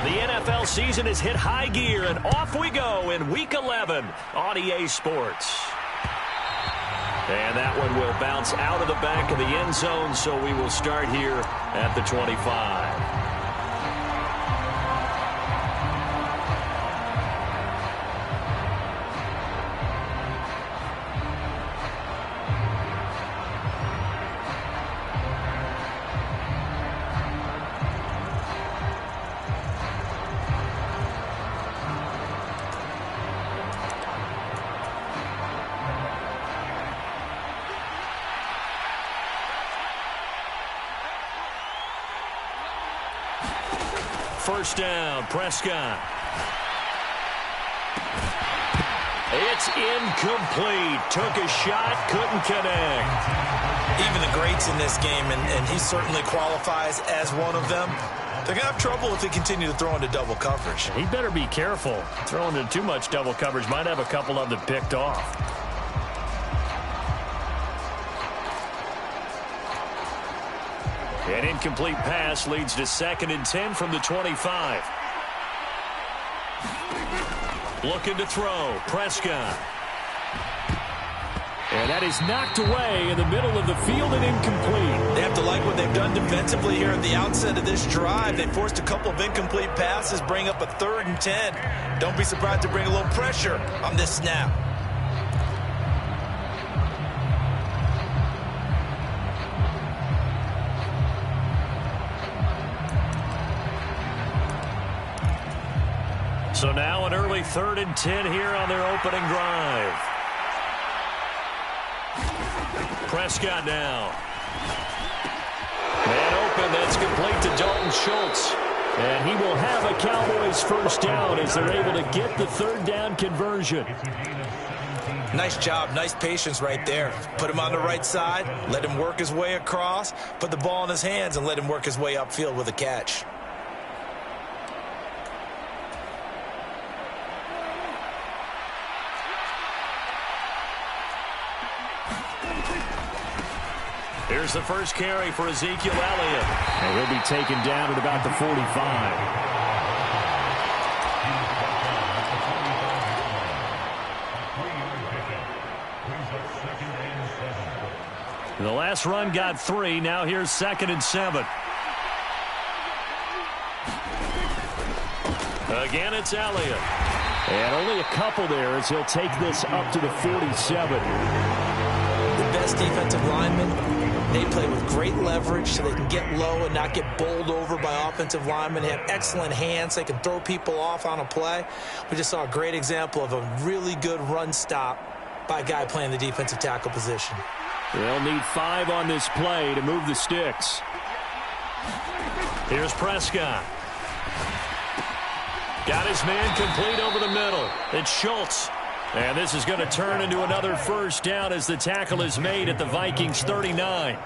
The NFL season has hit high gear, and off we go in Week 11 on EA Sports. And that one will bounce out of the back of the end zone, so we will start here at the 25. First down, Prescott. It's incomplete. Took a shot, couldn't connect. Even the greats in this game, and he certainly qualifies as one of them, they're going to have trouble if they continue to throw into double coverage. He better be careful. Throwing into too much double coverage might have a couple of them picked off. An incomplete pass leads to 2nd and 10 from the 25. Looking to throw, Prescott. And that is knocked away in the middle of the field and incomplete. They have to like what they've done defensively here at the outset of this drive. They forced a couple of incomplete passes, bring up a 3rd and 10. Don't be surprised to bring a little pressure on this snap. So now an early 3rd and 10 here on their opening drive. Prescott now. Man open, that's complete to Dalton Schultz. And he will have a Cowboys first down as they're able to get the 3rd down conversion. Nice job, nice patience right there. Put him on the right side, let him work his way across, put the ball in his hands, and let him work his way upfield with a catch. Here's the first carry for Ezekiel Elliott. And he'll be taken down at about the 45. The last run got 3. Now here's 2nd and 7. Again, it's Elliott. And only a couple there as he'll take this up to the 47. The best defensive linemen, they play with great leverage so they can get low and not get bowled over by offensive linemen. They have excellent hands. They can throw people off on a play. We just saw a great example of a really good run stop by a guy playing the defensive tackle position. They'll need 5 on this play to move the sticks. Here's Prescott. Got his man complete over the middle. It's Schultz. And this is going to turn into another first down as the tackle is made at the Vikings 39.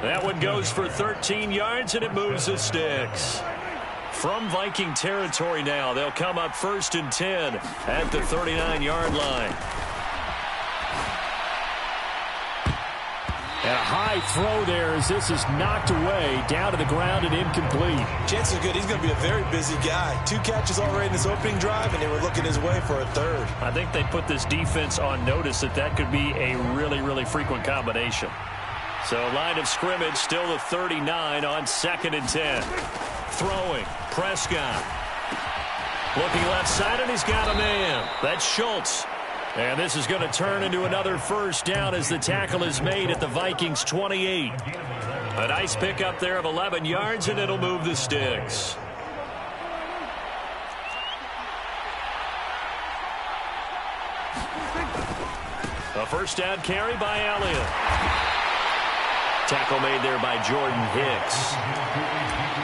That one goes for 13 yards, and it moves the sticks. From Viking territory now, they'll come up 1st and 10 at the 39-yard line. And a high throw there as this is knocked away, down to the ground and incomplete. Chances are good he's going to be a very busy guy. 2 catches already in this opening drive, and they were looking his way for a 3rd. I think they put this defense on notice that could be a really, really frequent combination. So line of scrimmage still the 39 on 2nd and 10. Throwing, Prescott. Looking left side, and he's got a man. That's Schultz. And this is going to turn into another first down as the tackle is made at the Vikings 28. A nice pickup there of 11 yards, and it'll move the sticks. A first down carry by Elliott. Tackle made there by Jordan Hicks.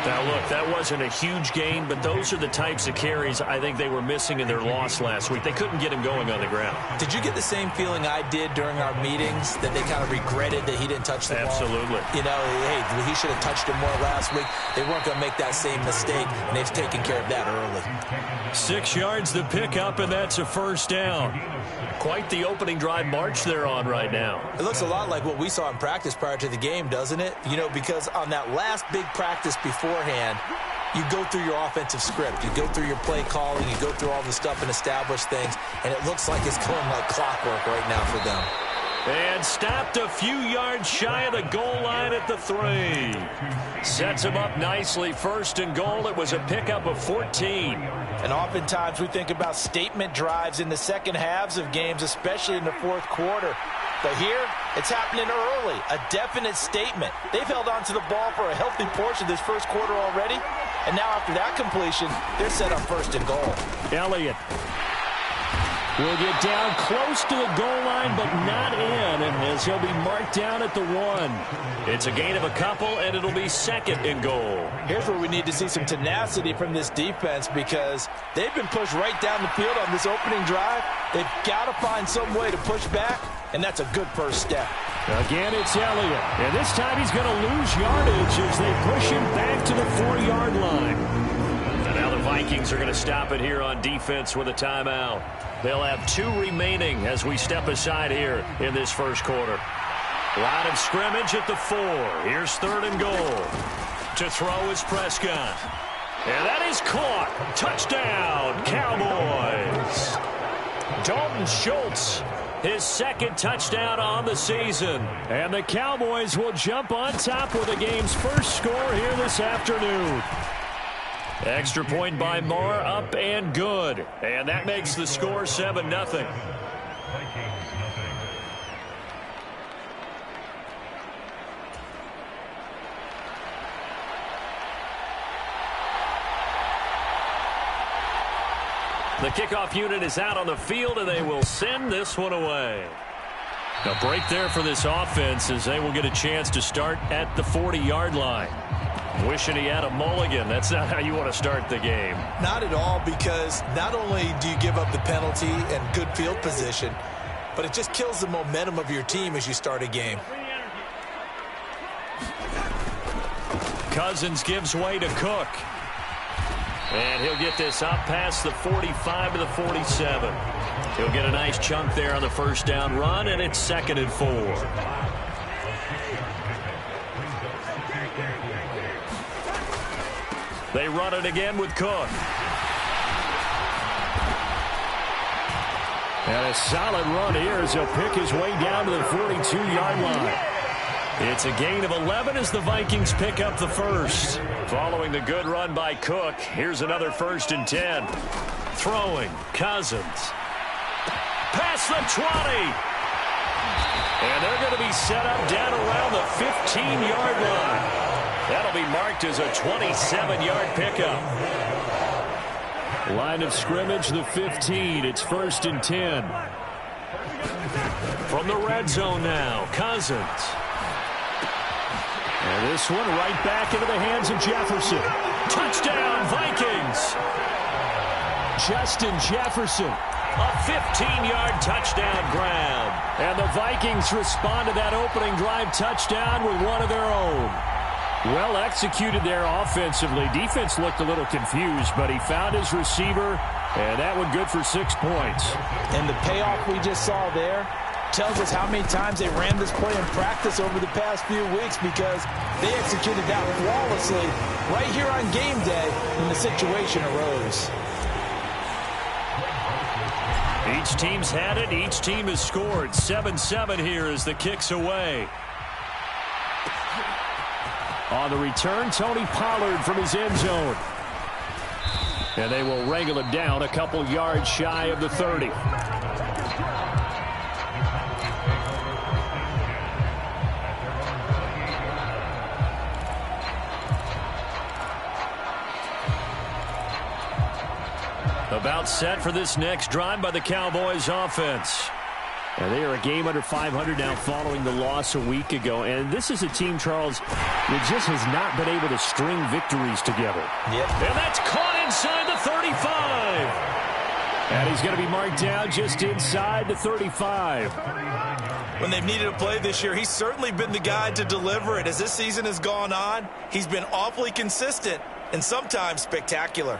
Now, look, that wasn't a huge gain, but those are the types of carries I think they were missing in their loss last week. They couldn't get him going on the ground. Did you get the same feeling I did during our meetings, that they kind of regretted that he didn't touch the ball? Absolutely. You know, hey, he should have touched it more last week. They weren't going to make that same mistake, and they've taken care of that early. 6 yards the pickup, and that's a first down. Quite the opening drive march they're on right now. It looks a lot like what we saw in practice prior to the game, doesn't it? You know, because on that last big practice beforehand, You go through your offensive script. You go through your play calling. You go through all the stuff and establish things, and it looks like it's going like clockwork right now for them. And stopped a few yards shy of the goal line at the 3. Sets him up nicely. First and goal. It was a pickup of 14. And oftentimes we think about statement drives in the second halves of games, especially in the fourth quarter. But here, it's happening early. A definite statement. They've held on to the ball for a healthy portion of this first quarter already. And now after that completion, they're set up first and goal. Elliott will get down close to the goal line, but not in, and as he'll be marked down at the 1. It's a gain of a couple, and it'll be second and goal. Here's where we need to see some tenacity from this defense, because they've been pushed right down the field on this opening drive. They've got to find some way to push back, and that's a good first step. Again, it's Elliott, and this time he's going to lose yardage as they push him back to the 4-yard line. And now the Vikings are going to stop it here on defense with a timeout. They'll have 2 remaining as we step aside here in this first quarter. Line of scrimmage at the 4. Here's third and goal. To throw is Prescott. And that is caught. Touchdown, Cowboys. Dalton Schultz, his second touchdown on the season. And the Cowboys will jump on top with the game's first score here this afternoon. Extra point by Moore, up and good. And that makes the score 7-0. The kickoff unit is out on the field, and they will send this one away. A break there for this offense as they will get a chance to start at the 40-yard line. Wishing he had a mulligan. That's not how you want to start the game. Not at all, because not only do you give up the penalty and good field position, but it just kills the momentum of your team as you start a game. Cousins gives way to Cook. And he'll get this up past the 45 to the 47. He'll get a nice chunk there on the first down run, and it's 2nd and 4. They run it again with Cook. And a solid run here as he'll pick his way down to the 42-yard line. It's a gain of 11 as the Vikings pick up the first. Following the good run by Cook, here's another 1st and 10. Throwing, Cousins. Past the 20. And they're going to be set up down around the 15-yard line. That'll be marked as a 27-yard pickup. Line of scrimmage, the 15. It's 1st and 10. From the red zone now, Cousins. And this one right back into the hands of Jefferson. Touchdown, Vikings! Justin Jefferson. A 15-yard touchdown grab. And the Vikings respond to that opening drive touchdown with one of their own. Well executed there offensively. Defense looked a little confused, but he found his receiver, and that one good for 6 points. And the payoff we just saw there tells us how many times they ran this play in practice over the past few weeks, because they executed that flawlessly right here on game day when the situation arose. Each team's had it. Each team has scored. 7-7 here as the kick's away. On the return, Tony Pollard from his end zone. And they will wrangle him down a couple yards shy of the 30. About set for this next drive by the Cowboys offense. And they are a game under 500 now following the loss a week ago. And this is a team, Charles, that just has not been able to string victories together. Yep. And that's caught inside the 35. And he's going to be marked down just inside the 35. When they've needed a play this year, he's certainly been the guy to deliver it. As this season has gone on, he's been awfully consistent and sometimes spectacular.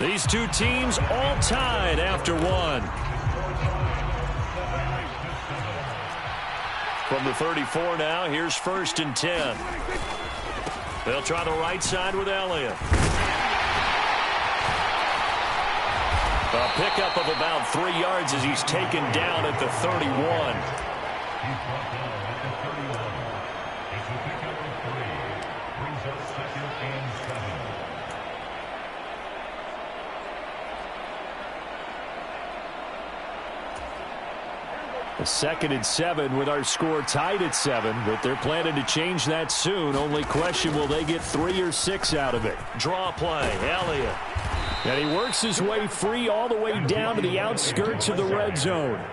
These two teams all tied after one. From the 34 now, here's 1st and 10. They'll try the right side with Elliott. A pickup of about 3 yards as he's taken down at the 31. A 2nd and 7 with our score tied at 7, but they're planning to change that soon. Only question, will they get 3 or 6 out of it? Draw play, Elliott. And he works his way free all the way down to the outskirts of the red zone.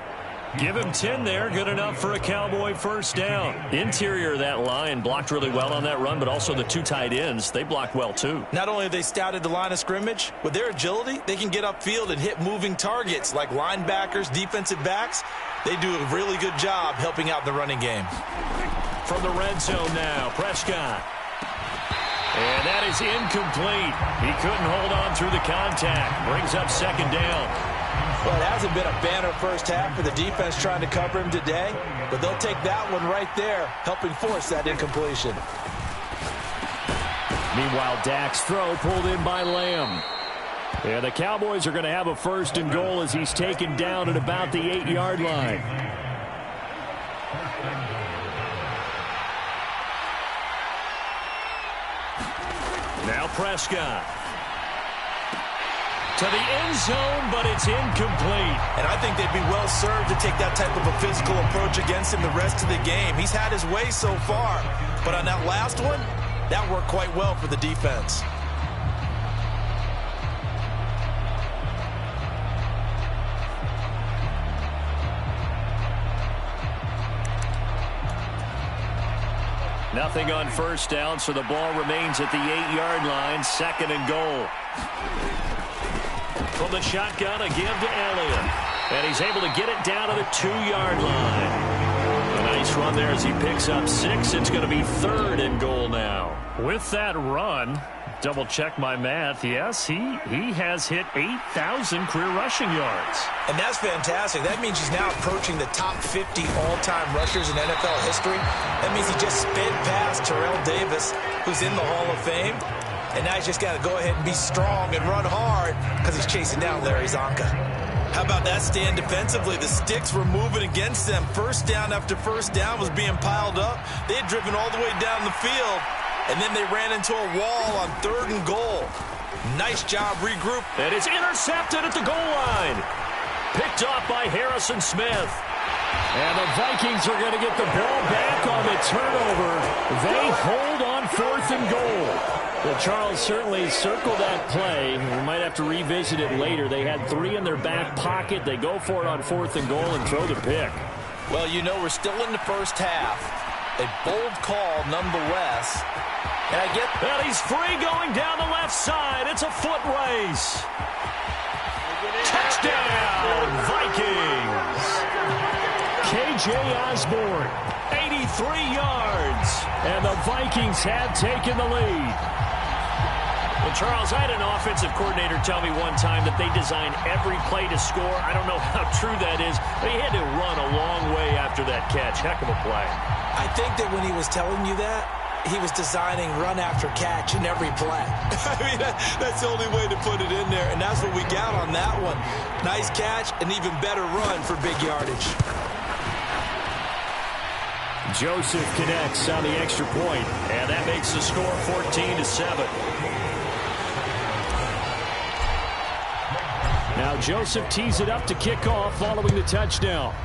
Give him 10 there, good enough for a Cowboy first down. Interior of that line blocked really well on that run, but also the 2 tight ends, they blocked well too. Not only have they scouted the line of scrimmage, with their agility, they can get upfield and hit moving targets like linebackers, defensive backs. They do a really good job helping out the running game. From the red zone now, Prescott. And that is incomplete. He couldn't hold on through the contact. Brings up 2nd down. Well, it hasn't been a banner first half for the defense trying to cover him today, but they'll take that one right there, helping force that incompletion. Meanwhile, Dak's throw pulled in by Lamb. And the Cowboys are going to have a 1st and goal as he's taken down at about the 8-yard line. Now Prescott. To the end zone, but it's incomplete. And I think they'd be well served to take that type of a physical approach against him the rest of the game. He's had his way so far, but on that last one, that worked quite well for the defense. Nothing on first down, so the ball remains at the 8-yard line, 2nd and goal. From the shotgun, a give to Elliott. And he's able to get it down to the 2-yard line. A nice run there as he picks up 6. It's going to be 3rd and goal now. With that run, double check my math. Yes, he has hit 8,000 career rushing yards. And that's fantastic. That means he's now approaching the top 50 all-time rushers in NFL history. That means he just sped past Terrell Davis, who's in the Hall of Fame. And now he's just got to go ahead and be strong and run hard because he's chasing down Larry Zonka. How about that stand defensively? The sticks were moving against them. First down after first down was being piled up. They had driven all the way down the field, and then they ran into a wall on 3rd and goal. Nice job regroup. And it's intercepted at the goal line. Picked off by Harrison Smith. And the Vikings are going to get the ball back on the turnover. They hold on 4th and goal. Well, Charles, certainly circle that play. We might have to revisit it later. They had 3 in their back pocket. They go for it on 4th and goal and throw the pick. Well, you know, we're still in the first half. A bold call nonetheless. And I get... Well, he's free going down the left side. It's a foot race. Touchdown, Vikings. K.J. Osborne, 83 yards. And the Vikings have taken the lead. Well, Charles, I had an offensive coordinator tell me one time that they design every play to score. I don't know how true that is, but he had to run a long way after that catch. Heck of a play. I think that when he was telling you that, he was designing run after catch in every play. I mean, that's the only way to put it in there, and that's what we got on that one. Nice catch, an even better run for big yardage. Joseph connects on the extra point, and that makes the score 14-7. Now Joseph tees it up to kick off following the touchdown.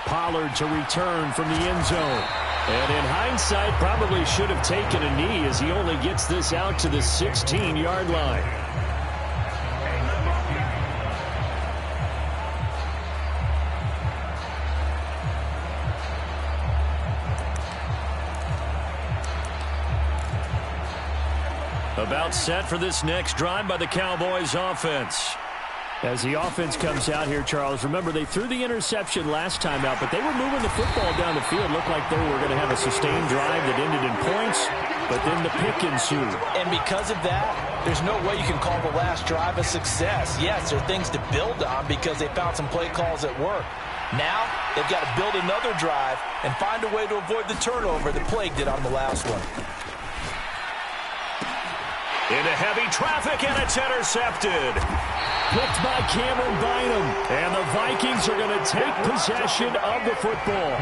Pollard to return from the end zone. And in hindsight, probably should have taken a knee as he only gets this out to the 16-yard line. About set for this next drive by the Cowboys offense. As the offense comes out here, Charles, remember they threw the interception last time out, but they were moving the football down the field. Looked like they were going to have a sustained drive that ended in points, but then the pick ensued. And because of that, there's no way you can call the last drive a success. Yes, there are things to build on because they found some play calls that work. Now, they've got to build another drive and find a way to avoid the turnover that plagued it on the last one. Into heavy traffic, and it's intercepted. Picked by Cameron Bynum. And the Vikings are going to take possession of the football.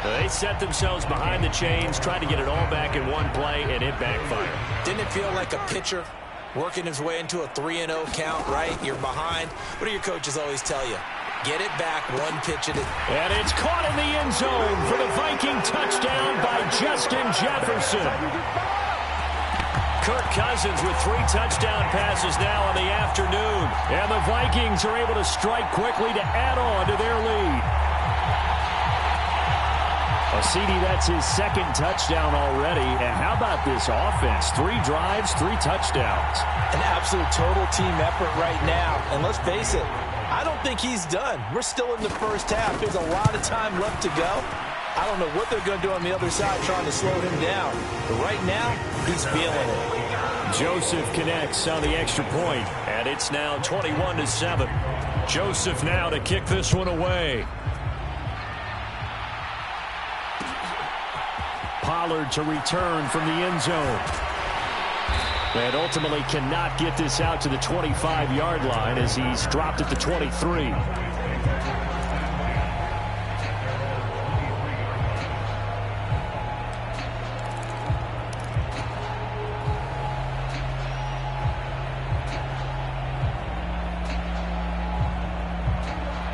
They set themselves behind the chains, trying to get it all back in one play, and it backfired. Didn't it feel like a pitcher working his way into a 3-0 count, right? You're behind. What do your coaches always tell you? Get it back one pitch at a time. And it's caught in the end zone for the Viking touchdown by Justin Jefferson. Kirk Cousins with 3 touchdown passes now in the afternoon. And the Vikings are able to strike quickly to add on to their lead. CD, that's his second touchdown already. And how about this offense? 3 drives, 3 touchdowns. An absolute total team effort right now. And let's face it, I don't think he's done. We're still in the first half. There's a lot of time left to go. I don't know what they're going to do on the other side trying to slow him down. But right now, he's feeling it. Joseph connects on the extra point. And it's now 21-7. Joseph now to kick this one away. Pollard to return from the end zone. And ultimately cannot get this out to the 25-yard line as he's dropped at the 23.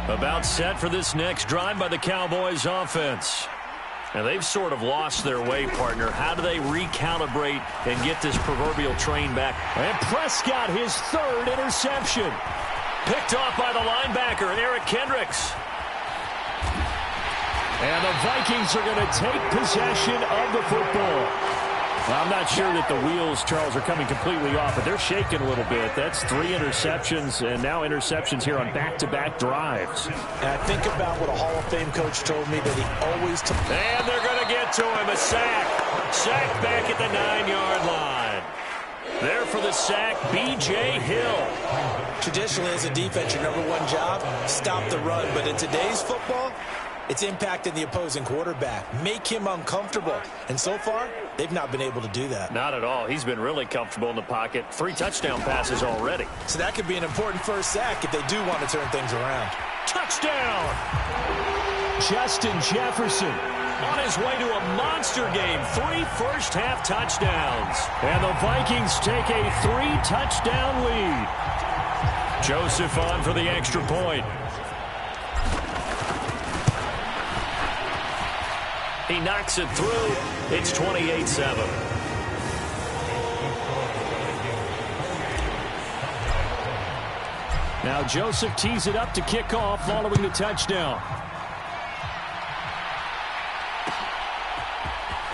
About set for this next drive by the Cowboys offense. And they've sort of lost their way, partner. How do they recalibrate and get this proverbial train back? And Prescott, his 3rd interception. Picked off by the linebacker, Eric Kendricks. And the Vikings are going to take possession of the football. Well, I'm not sure that the wheels, Charles, are coming completely off, but they're shaking a little bit. That's 3 interceptions, and now interceptions here on back-to-back drives. And I think about what a Hall of Fame coach told me that he always took. And they're going to get to him, a sack. Sack back at the 9-yard line. There for the sack, B.J. Hill. Traditionally, as a defense, your #1 job, stop the run. But in today's football, it's impacting the opposing quarterback. Make him uncomfortable. And so far, they've not been able to do that. Not at all. He's been really comfortable in the pocket. 3 touchdown passes already. So that could be an important first sack if they do want to turn things around. Touchdown! Justin Jefferson on his way to a monster game. 3 first-half touchdowns. And the Vikings take a 3-touchdown lead. Joseph on for the extra point. He knocks it through. It's 28-7. Now Joseph tees it up to kick off following the touchdown.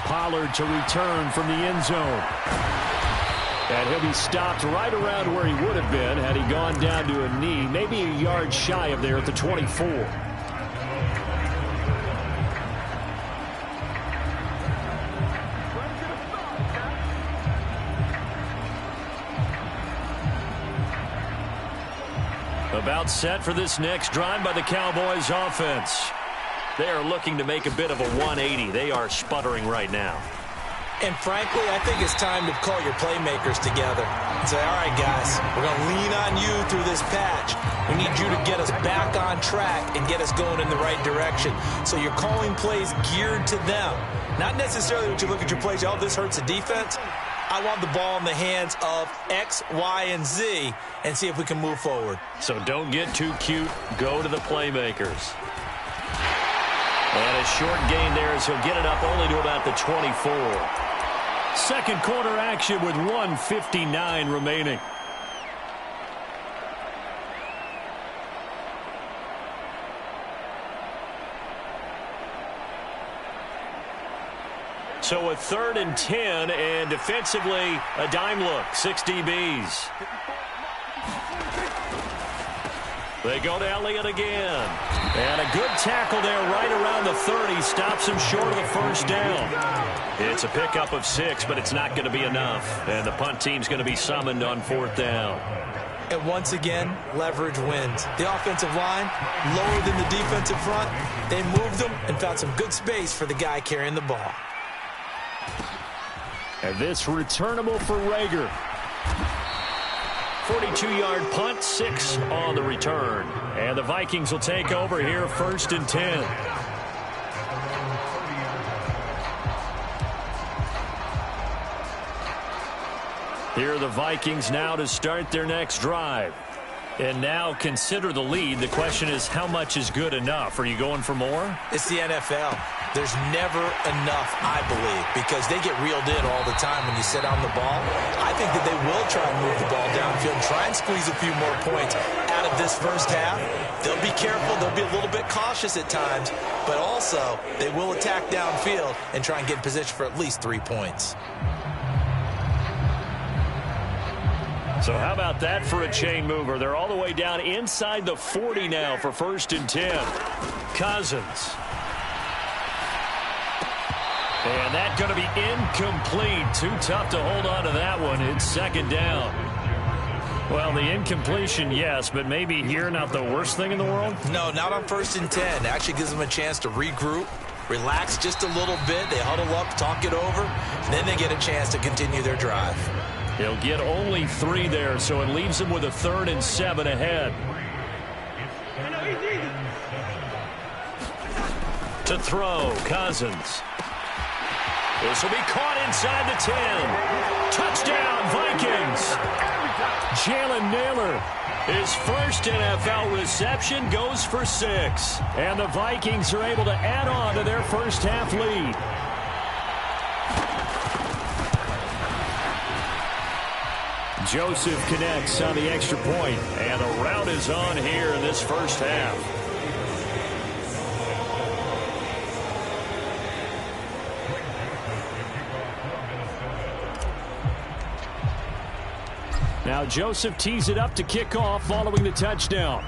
Pollard to return from the end zone. And he'll be stopped right around where he would have been had he gone down to a knee, maybe a yard shy of there at the 24. About set for this next drive by the Cowboys offense. They are looking to make a bit of a 180. They are sputtering right now. And frankly, I think it's time to call your playmakers together and say, all right, guys, we're going to lean on you through this patch. We need you to get us back on track and get us going in the right direction. So you're calling plays geared to them. Not necessarily when you look at your plays, oh, this hurts the defense. I want the ball in the hands of X, Y, and Z and see if we can move forward. So don't get too cute. Go to the playmakers. And a short gain there as he'll get it up only to about the 24. Second quarter action with 1:59 remaining. So a 3rd and 10, and defensively a dime look, 6 DBs. They go to Elliott again. And a good tackle there right around the 30. Stops him short of the first down. It's a pickup of 6, but it's not going to be enough. And the punt team's going to be summoned on 4th down. And once again, leverage wins. The offensive line, lower than the defensive front. They moved them and found some good space for the guy carrying the ball. And this returnable for Rager. 42-yard punt, 6 on the return. And the Vikings will take over here, 1st and 10. Here are the Vikings now to start their next drive. And now consider the lead. The question is, how much is good enough? Are you going for more? It's the NFL. There's never enough, I believe, because they get reeled in all the time when you sit on the ball. I think that they will try and move the ball downfield and try and squeeze a few more points out of this first half. They'll be careful. They'll be a little bit cautious at times, but also they will attack downfield and try and get in position for at least 3 points. So how about that for a chain mover? They're all the way down inside the 40 now for 1st and 10. Cousins. And that's going to be incomplete. Too tough to hold on to that one. It's 2nd down. Well, the incompletion, yes, but maybe here not the worst thing in the world? No, not on 1st and 10. It actually gives them a chance to regroup, relax just a little bit. They huddle up, talk it over, and then they get a chance to continue their drive. He'll get only 3 there, so it leaves him with a 3rd and 7 ahead. To throw, Cousins. This will be caught inside the 10. Touchdown, Vikings. Jalen Naylor. His first NFL reception goes for 6. And the Vikings are able to add on to their first half lead. Joseph connects on the extra point. And the rout is on here in this first half. Now Joseph tees it up to kick off following the touchdown.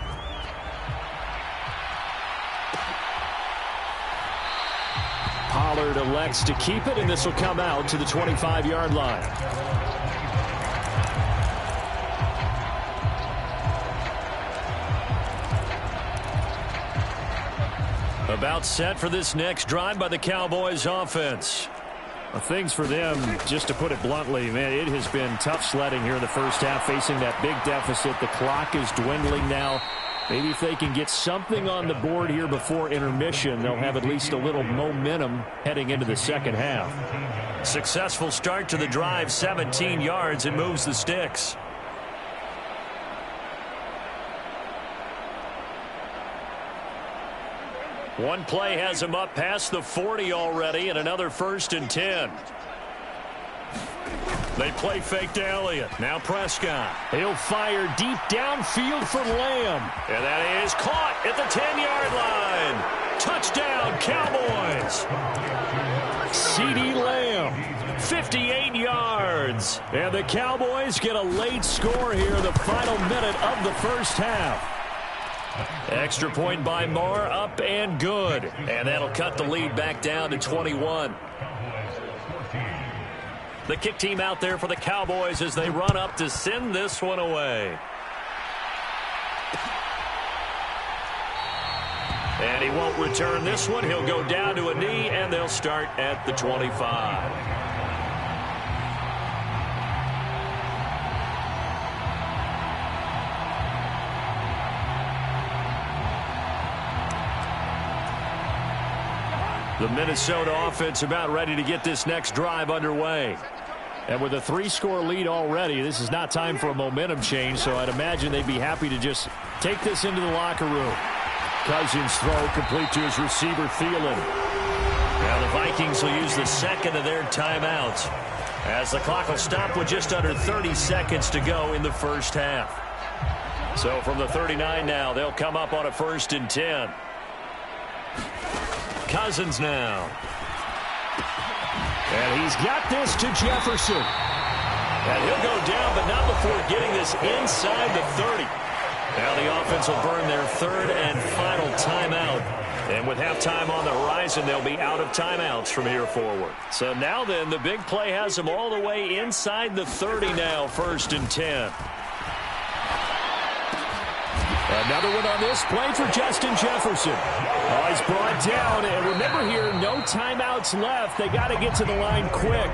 Pollard elects to keep it, and this will come out to the 25-yard line. About set for this next drive by the Cowboys offense. Well, things for them, just to put it bluntly, man, it has been tough sledding here in the first half, facing that big deficit. The clock is dwindling now. Maybe if they can get something on the board here before intermission, they'll have at least a little momentum heading into the second half. Successful start to the drive, 17 yards, and moves the sticks. One play has him up past the 40 already, and another 1st and 10. They play fake to Elliott. Now Prescott. He'll fire deep downfield for Lamb. And that is caught at the 10-yard line. Touchdown, Cowboys. CeeDee Lamb, 58 yards. And the Cowboys get a late score here in the final minute of the first half. Extra point by Moore, up and good. And that'll cut the lead back down to 21. The kick team out there for the Cowboys as they run up to send this one away. And he won't return this one. He'll go down to a knee, and they'll start at the 25. The Minnesota offense about ready to get this next drive underway. And with a 3-score lead already, this is not time for a momentum change, so I'd imagine they'd be happy to just take this into the locker room. Cousins throw complete to his receiver, Thielen. Now the Vikings will use the second of their timeouts as the clock will stop with just under 30 seconds to go in the first half. So from the 39 now, they'll come up on a 1st and 10. Cousins now. And he's got this to Jefferson. And he'll go down, but not before getting this inside the 30. Now the offense will burn their 3rd and final timeout. And with halftime on the horizon, they'll be out of timeouts from here forward. So now then, the big play has them all the way inside the 30 now, 1st and 10. Another one on this play for Justin Jefferson. Oh, he's brought down. And remember here, no timeouts left. They got to get to the line quick.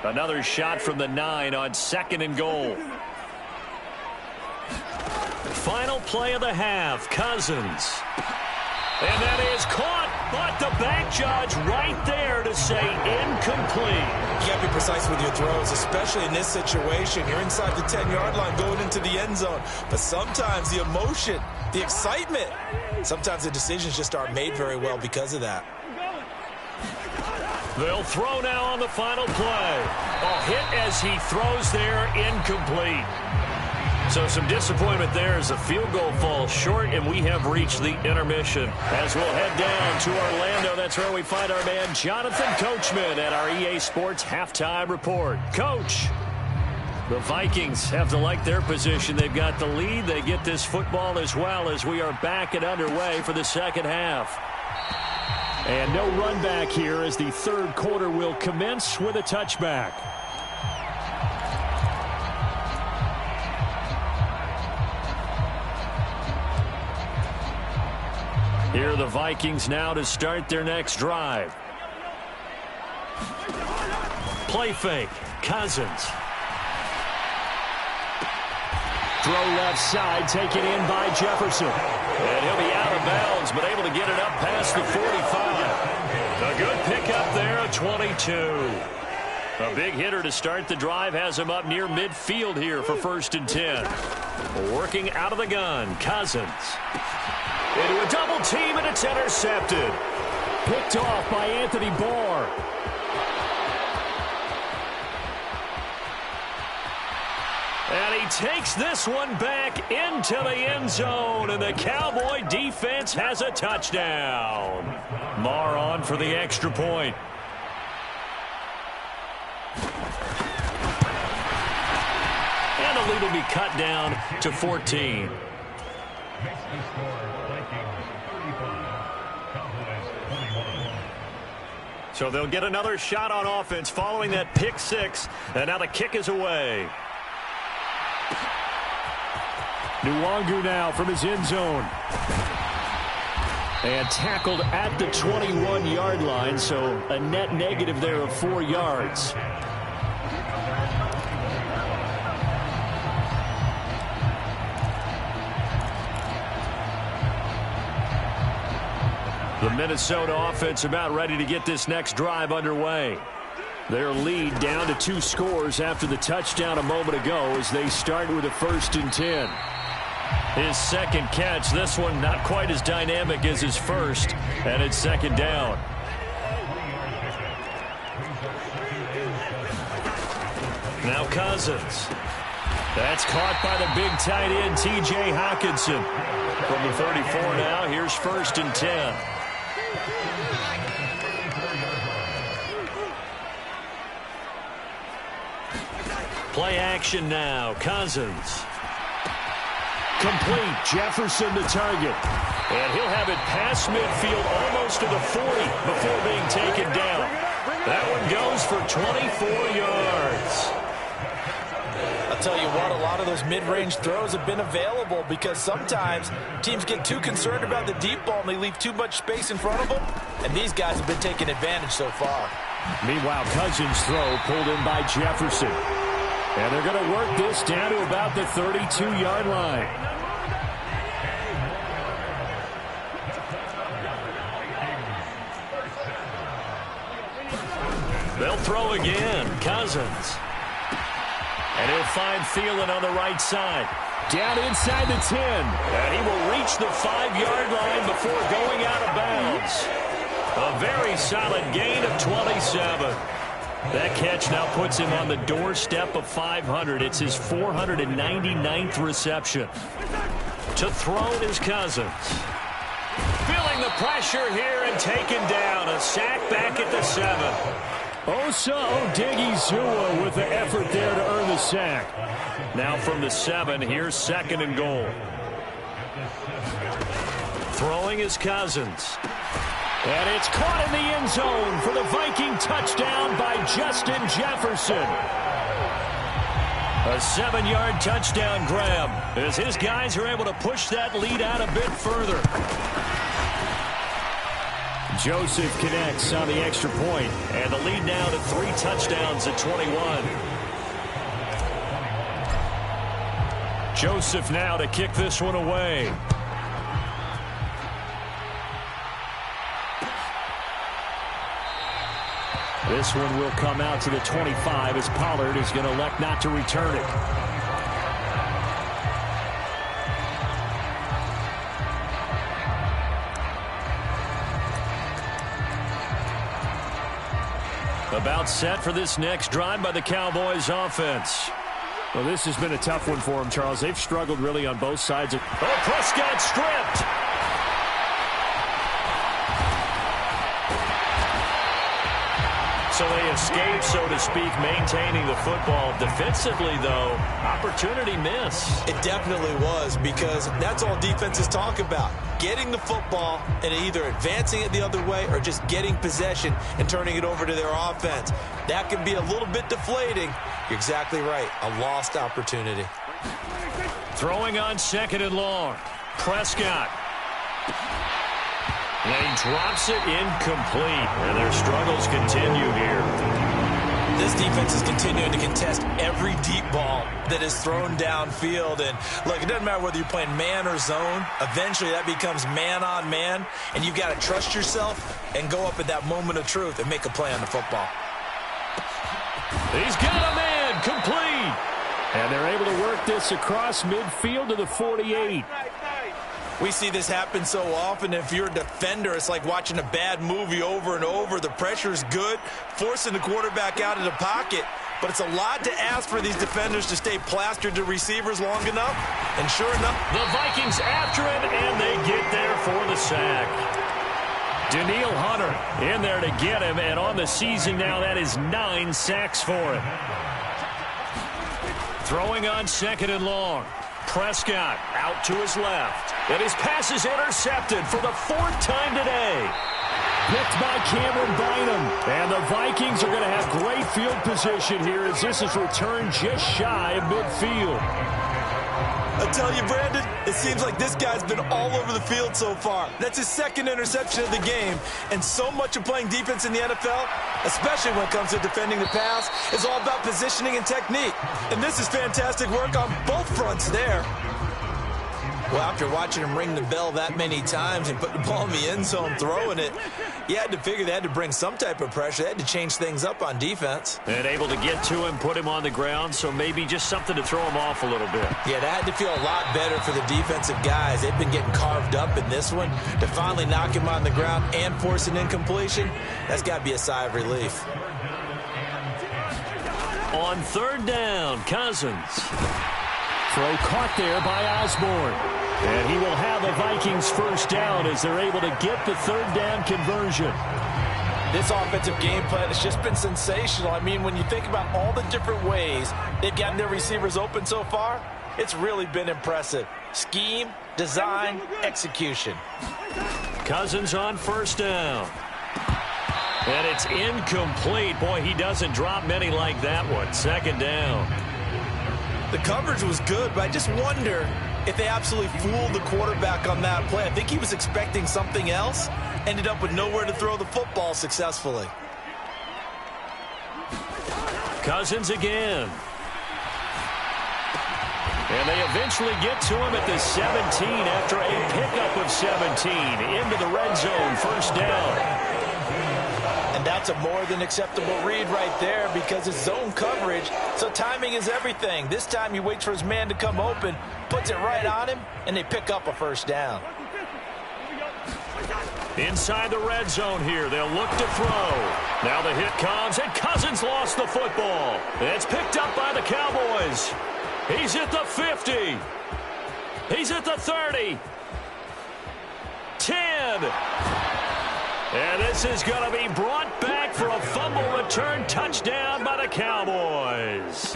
Another shot from the 9 on 2nd and goal. Final play of the half, Cousins. And that is caught, but the back judge right there to say incomplete. You got to be precise with your throws, especially in this situation. You're inside the 10-yard line going into the end zone. But sometimes the emotion, the excitement, sometimes the decisions just aren't made very well because of that. They'll throw now on the final play. A hit as he throws there, incomplete. So some disappointment there as the field goal falls short, and we have reached the intermission. As we'll head down to Orlando, that's where we find our man Jonathan Coachman at our EA Sports Halftime Report. Coach, the Vikings have to like their position. They've got the lead. They get this football as well as we are back and underway for the second half. And no run back here as the third quarter will commence with a touchback. Here are the Vikings now to start their next drive. Play fake. Cousins. Throw left side, taken in by Jefferson. And he'll be out of bounds, but able to get it up past the 45. A good pickup there, a 22. A big hitter to start the drive has him up near midfield here for 1st and 10. Working out of the gun, Cousins. Into a double team, and it's intercepted. Picked off by Anthony Barr. And he takes this one back into the end zone, and the Cowboy defense has a touchdown. Marr on for the extra point. And the lead will be cut down to 14. So they'll get another shot on offense following that pick six, and now the kick is away. Nwangu now from his end zone. And tackled at the 21-yard line, so a net negative there of 4 yards. The Minnesota offense about ready to get this next drive underway. Their lead down to 2 scores after the touchdown a moment ago as they start with a 1st and 10. His second catch, this one not quite as dynamic as his first, and it's 2nd down. Now Cousins. That's caught by the big tight end, T.J. Hockenson. From the 34 now, here's 1st and 10. Play action now, Cousins. Complete, Jefferson the target. And he'll have it past midfield almost to the 40 before being taken down. That one goes for 24 yards. I'll tell you what, a lot of those mid-range throws have been available because sometimes teams get too concerned about the deep ball and they leave too much space in front of them, and these guys have been taking advantage so far. Meanwhile, Cousins' throw pulled in by Jefferson. And they're going to work this down to about the 32-yard line. They'll throw again. Cousins. And he'll find Thielen on the right side. Down inside the 10. And he will reach the 5-yard line before going out of bounds. A very solid gain of 27. That catch now puts him on the doorstep of 500. It's his 499th reception. To throw is Cousins. feeling the pressure here and taken down. A sack back at the 7. Osa Odighizuwa with the effort there to earn the sack. Now from the 7, here's 2nd and goal. Throwing is Cousins. And it's caught in the end zone for the Viking touchdown by Justin Jefferson. A 7-yard touchdown grab as his guys are able to push that lead out a bit further. Joseph connects on the extra point. And the lead now to 3 touchdowns at 21. Joseph now to kick this one away. This one will come out to the 25 as Pollard is going to elect not to return it. About set for this next drive by the Cowboys offense. Well, this has been a tough one for them, Charles. They've struggled really on both sides. Prescott stripped. So they escape, so to speak, maintaining the football. Defensively, though, opportunity miss. It definitely was, because that's all defenses talk about. Getting the football and either advancing it the other way or just getting possession and turning it over to their offense. That can be a little bit deflating. You're exactly right. A lost opportunity. Throwing on 2nd and long. Prescott. And he drops it incomplete. And their struggles continue here. This defense is continuing to contest every deep ball that is thrown downfield. And look, it doesn't matter whether you're playing man or zone. Eventually that becomes man on man. And you've got to trust yourself and go up at that moment of truth and make a play on the football. He's got a man complete. And they're able to work this across midfield to the 48. We see this happen so often. If you're a defender, it's like watching a bad movie over and over. The pressure's good, forcing the quarterback out of the pocket. But it's a lot to ask for these defenders to stay plastered to receivers long enough. And sure enough, the Vikings after him, and they get there for the sack. Danielle Hunter in there to get him, and on the season now, that is 9 sacks for him. Throwing on 2nd and long. Prescott out to his left. And his pass is intercepted for the 4th time today. Picked by Cameron Bynum. And the Vikings are going to have great field position here as this is returned just shy of midfield. I tell you, Brandon, it seems like this guy's been all over the field so far. That's his 2nd interception of the game. And so much of playing defense in the NFL, especially when it comes to defending the pass, is all about positioning and technique. And this is fantastic work on both fronts there. Well, after watching him ring the bell that many times and put the ball in the end zone throwing it, you had to figure they had to bring some type of pressure. They had to change things up on defense. And able to get to him, put him on the ground, so maybe just something to throw him off a little bit. Yeah, that had to feel a lot better for the defensive guys. They've been getting carved up in this one. To finally knock him on the ground and force an incompletion, that's got to be a sigh of relief. On 3rd down, Cousins. Throw caught there by Osborne. And he will have the Vikings 1st down as they're able to get the 3rd down conversion. This offensive game plan has just been sensational. I mean, when you think about all the different ways they've gotten their receivers open so far, it's really been impressive. Scheme, design, execution. Cousins on 1st down. And it's incomplete. Boy, he doesn't drop many like that one. 2nd down. The coverage was good, but I just wonder if they absolutely fooled the quarterback on that play. I think he was expecting something else, ended up with nowhere to throw the football successfully. Cousins again. And they eventually get to him at the 17 after a pickup of 17 into the red zone, 1st down. And that's a more than acceptable read right there because it's zone coverage, so timing is everything. This time he waits for his man to come open, puts it right on him, and they pick up a 1st down. Inside the red zone here, they'll look to throw. Now the hit comes, and Cousins lost the football. It's picked up by the Cowboys. He's at the 50. He's at the 30. 10. again. And this is going to be brought back for a fumble return touchdown by the Cowboys.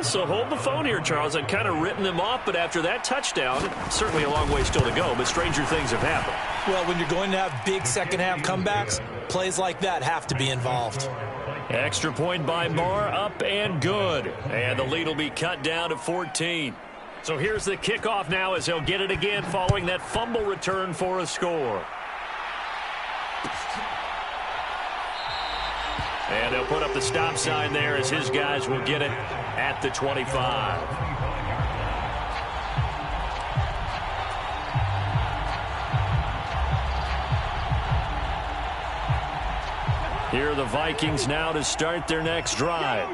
So hold the phone here, Charles. I'd kind of written them off, but after that touchdown, certainly a long way still to go, but stranger things have happened. Well, when you're going to have big second-half comebacks, plays like that have to be involved. Extra point by Marr, up and good. And the lead will be cut down to 14. So here's the kickoff now as he'll get it again following that fumble return for a score. And they'll put up the stop sign there as his guys will get it at the 25. Here are the Vikings now to start their next drive.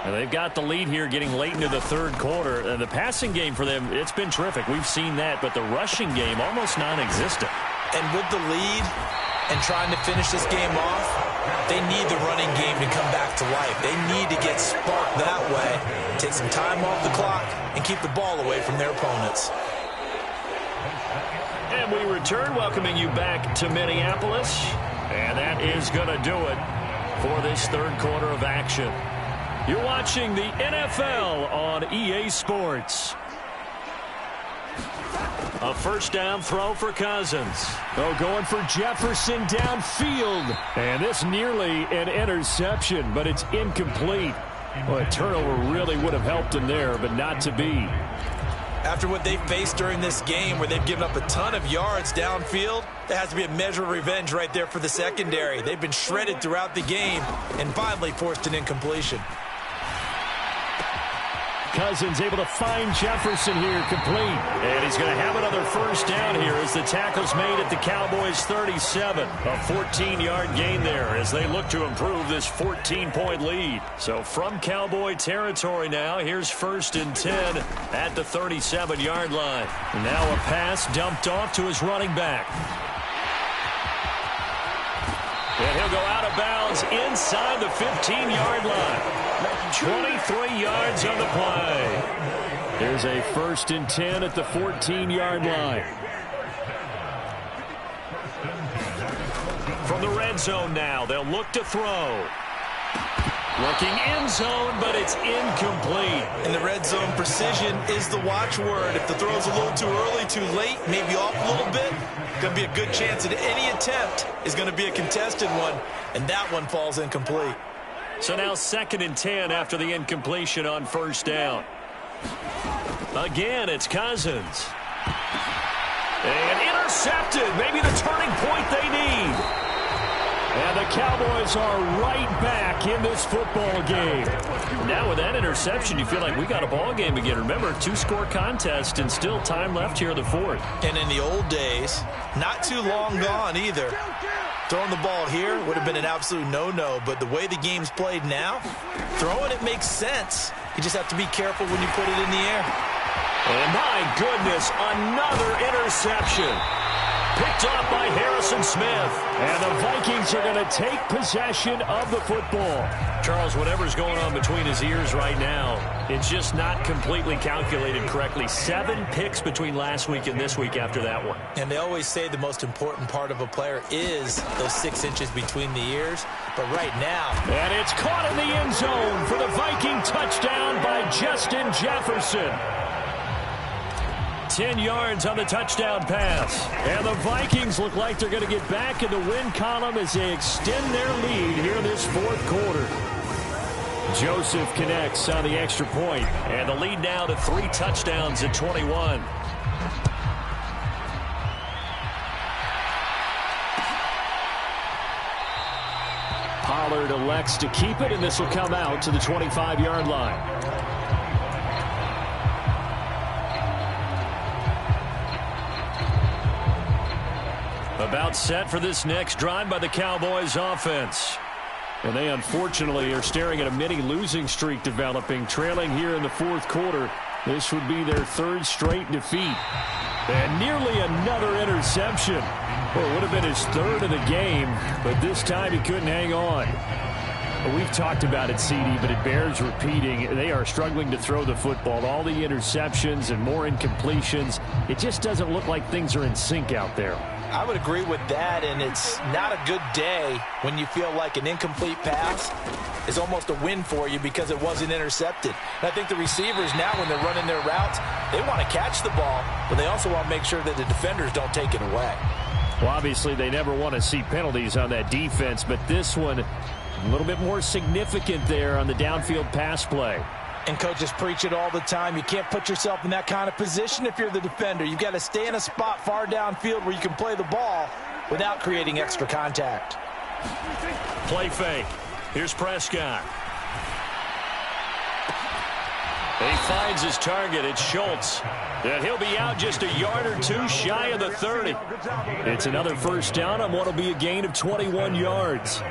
And they've got the lead here getting late into the third quarter. And the passing game for them, it's been terrific. We've seen that, but the rushing game almost non-existent. And with the lead and trying to finish this game off, they need the running game to come back to life. They need to get sparked that way, take some time off the clock, and keep the ball away from their opponents. And we return, welcoming you back to Minneapolis. And that is going to do it for this third quarter of action. You're watching the NFL on EA Sports. A first down throw for Cousins. Oh, going for Jefferson downfield. And this nearly an interception, but it's incomplete. Well, a turnover really would have helped him there, but not to be. After what they faced during this game where they've given up a ton of yards downfield, there has to be a measure of revenge right there for the secondary. They've been shredded throughout the game and finally forced an incompletion. Cousins able to find Jefferson here, complete. And he's going to have another first down here as the tackle's made at the Cowboys' 37. A 14-yard gain there as they look to improve this 14-point lead. So from Cowboy territory now, here's 1st and 10 at the 37-yard line. Now a pass dumped off to his running back. And he'll go out of bounds inside the 15-yard line. 23 yards on the play. There's a 1st and 10 at the 14-yard line. From the red zone now, they'll look to throw. Looking end zone, but it's incomplete. In the red zone, precision is the watchword. If the throw's a little too early, too late, maybe off a little bit, going to be a good chance that any attempt is going to be a contested one, and that one falls incomplete. So now 2nd and 10 after the incompletion on first down. Again, it's Cousins. And intercepted. Maybe the turning point they need. And the Cowboys are right back in this football game. Now with that interception, you feel like we got a ball game again. Remember, 2-score contest and still time left here in the fourth. And in the old days, not too long gone either. Throwing the ball here would have been an absolute no-no, but the way the game's played now, throwing it makes sense. You just have to be careful when you put it in the air. And my goodness, another interception. Picked off by Harrison Smith. And the Vikings are going to take possession of the football. Charles, whatever's going on between his ears right now, it's just not completely calculated correctly. 7 picks between last week and this week after that one. And they always say the most important part of a player is those 6 inches between the ears. But right now... And it's caught in the end zone for the Viking touchdown by Justin Jefferson. 10 yards on the touchdown pass. And the Vikings look like they're going to get back in the win column as they extend their lead here in this fourth quarter. Joseph connects on the extra point. And the lead now to 3 touchdowns at 21. Pollard elects to keep it, and this will come out to the 25-yard line. About set for this next drive by the Cowboys offense. And they unfortunately are staring at a mini losing streak developing, trailing here in the fourth quarter. This would be their 3rd straight defeat. And nearly another interception. Well, it would have been his 3rd of the game, but this time he couldn't hang on. We've talked about it, CD, but it bears repeating. They are struggling to throw the football. All the interceptions and more incompletions. It just doesn't look like things are in sync out there. I would agree with that, and it's not a good day when you feel like an incomplete pass is almost a win for you because it wasn't intercepted. And I think the receivers now, when they're running their routes, they want to catch the ball, but they also want to make sure that the defenders don't take it away. Well, obviously, they never want to see penalties on that defense, but this one a little bit more significant there on the downfield pass play. And coaches preach it all the time. You can't put yourself in that kind of position if you're the defender. You've got to stay in a spot far downfield where you can play the ball without creating extra contact. Play fake. Here's Prescott. He finds his target. It's Schultz. And he'll be out just a yard or two shy of the 30. It's another first down on what will be a gain of 21 yards.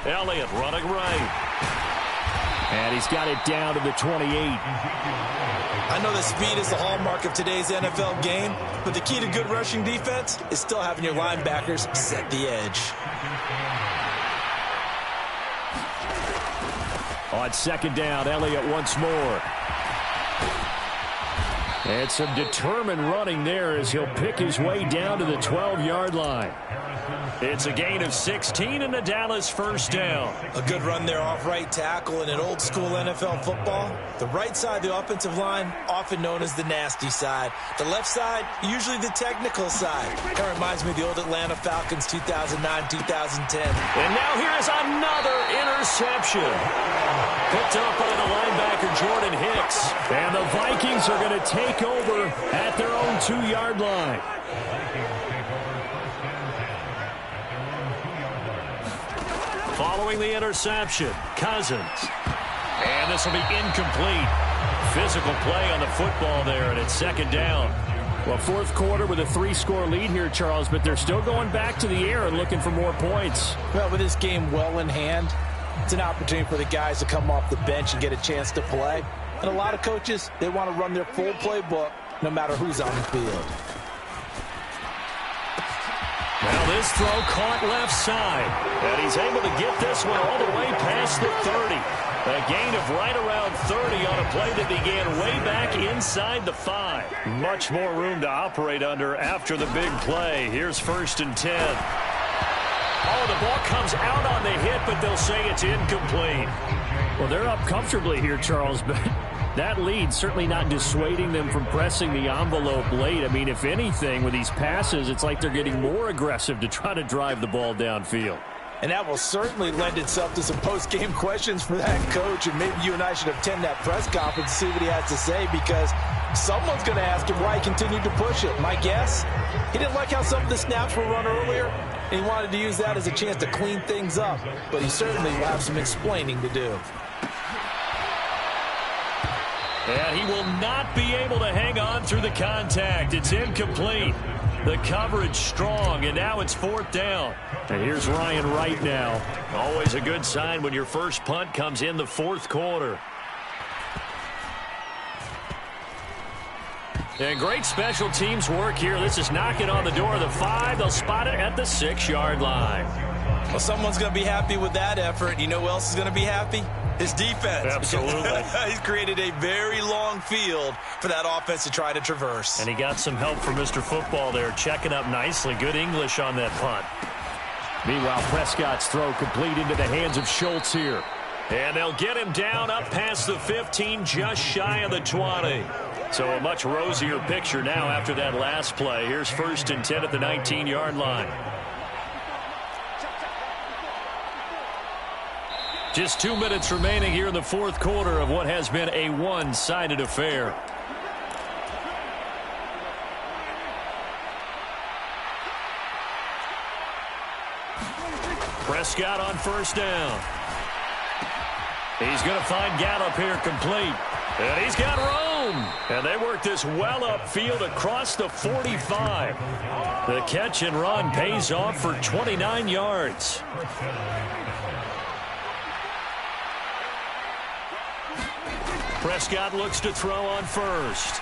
Elliott running right. And he's got it down to the 28. I know that speed is the hallmark of today's NFL game, but the key to good rushing defense is still having your linebackers set the edge. On second down, Elliott once more. And some determined running there as he'll pick his way down to the 12-yard line. It's a gain of 16 and a Dallas first down. A good run there off right tackle in an old-school NFL football. The right side of the offensive line, often known as the nasty side. The left side, usually the technical side. That reminds me of the old Atlanta Falcons 2009-2010. And now here is another interception. Picked up by the linebacker Jordan Hicks. And the Vikings are going to take over at their own 2-yard line. Following the interception, Cousins. And this will be incomplete. Physical play on the football there, and it's second down. Well, fourth quarter with a 3-score lead here, Charles, but they're still going back to the air and looking for more points. Well, with this game well in hand, it's an opportunity for the guys to come off the bench and get a chance to play. And a lot of coaches, they want to run their full playbook no matter who's on the field. Now this throw caught left side. And he's able to get this one all the way past the 30. A gain of right around 30 on a play that began way back inside the 5. Much more room to operate under after the big play. Here's first and 10. Oh, the ball comes out on the hit, but they'll say it's incomplete. Well, they're up comfortably here, Charles, but that lead certainly not dissuading them from pressing the envelope late. I mean, if anything, with these passes, it's like they're getting more aggressive to try to drive the ball downfield. And that will certainly lend itself to some post-game questions for that coach. And maybe you and I should attend that press conference to see what he has to say, because someone's going to ask him why he continued to push it. My guess, he didn't like how some of the snaps were run earlier, and he wanted to use that as a chance to clean things up. But he certainly will have some explaining to do. And he will not be able to hang on through the contact. It's incomplete. The coverage strong, and now it's fourth down. And here's Ryan Wright now. Always a good sign when your first punt comes in the fourth quarter. And great special teams work here. This is knocking on the door of the 5. They'll spot it at the 6-yard line. Well, someone's going to be happy with that effort. You know who else is going to be happy? His defense. Absolutely. He's created a very long field for that offense to try to traverse. And he got some help from Mr. Football there, checking up nicely. Good English on that punt. Meanwhile, Prescott's throw complete into the hands of Schultz here. And they'll get him down up past the 15, just shy of the 20. So a much rosier picture now after that last play. Here's first and 10 at the 19-yard line. Just 2 minutes remaining here in the fourth quarter of what has been a one-sided affair. Prescott on first down. He's going to find Gallup here complete. And he's got room. And they work this well upfield across the 45. The catch and run pays off for 29 yards. Prescott looks to throw on first.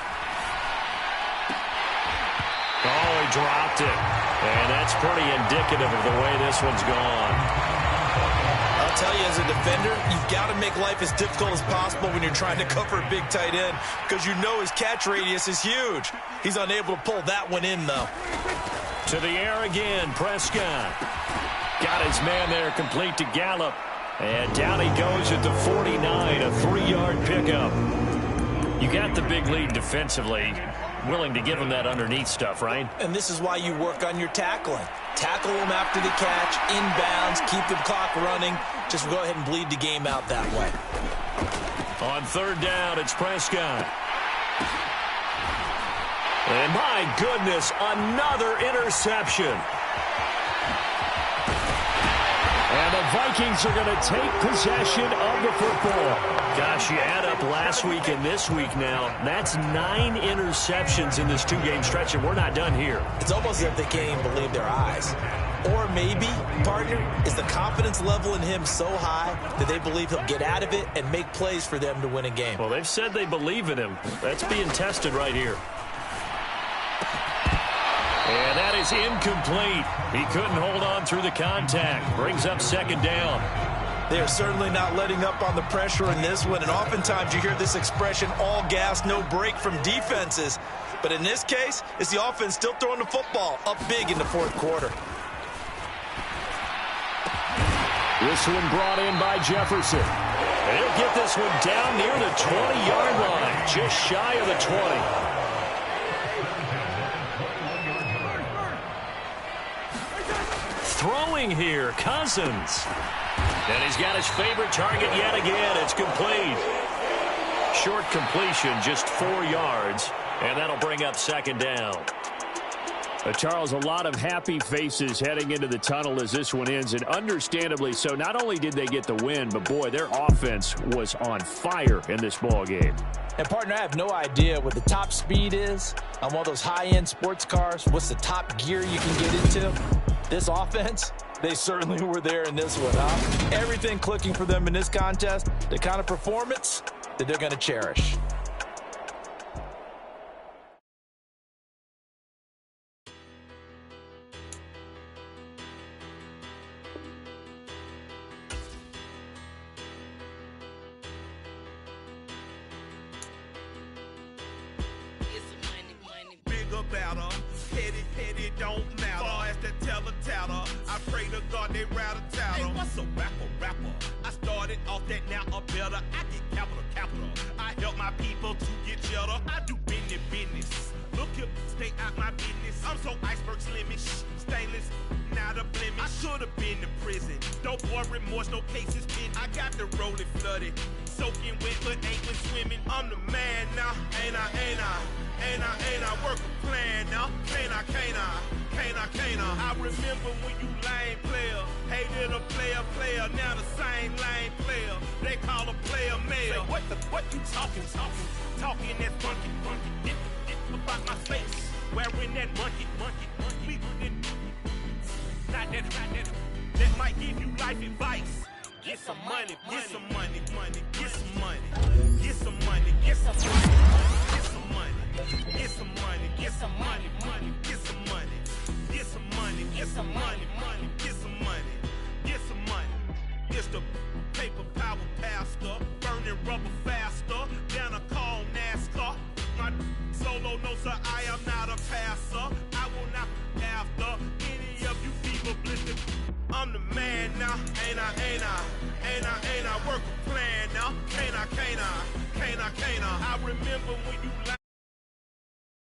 Oh, he dropped it. And that's pretty indicative of the way this one's gone. I'll tell you, as a defender, you've got to make life as difficult as possible when you're trying to cover a big tight end, because you know his catch radius is huge. He's unable to pull that one in, though. To the air again, Prescott. Got his man there, complete to Gallup. And down he goes at the 49, a 3-yard pickup. You got the big lead defensively. Willing to give him that underneath stuff, right? And this is why you work on your tackling. Tackle him after the catch, inbounds, keep the clock running. Just go ahead and bleed the game out that way. On third down, it's Prescott. And my goodness, another interception. And the Vikings are going to take possession of the football. Gosh, you add up last week and this week now, that's 9 interceptions in this 2-game stretch, and we're not done here. It's almost as if they can't even believe their eyes. Or maybe, partner, is the confidence level in him so high that they believe he'll get out of it and make plays for them to win a game. Well, they've said they believe in him. That's being tested right here. And that is incomplete. He couldn't hold on through the contact. Brings up second down. They are certainly not letting up on the pressure in this one, and oftentimes you hear this expression, all gas, no break from defenses. But in this case, it's the offense still throwing the football up big in the fourth quarter. This one brought in by Jefferson. And he'll get this one down near the 20-yard line, just shy of the 20. Throwing here, Cousins. And he's got his favorite target yet again. It's complete. Short completion, just 4 yards, and that'll bring up second down. Charles, a lot of happy faces heading into the tunnel as this one ends, and understandably so. Not only did they get the win, but, boy, their offense was on fire in this ball game. And, partner, I have no idea what the top speed is on one of those high-end sports cars. What's the top gear you can get into? This offense, they certainly were there in this one, huh? Everything clicking for them in this contest, the kind of performance that they're going to cherish. I remember when you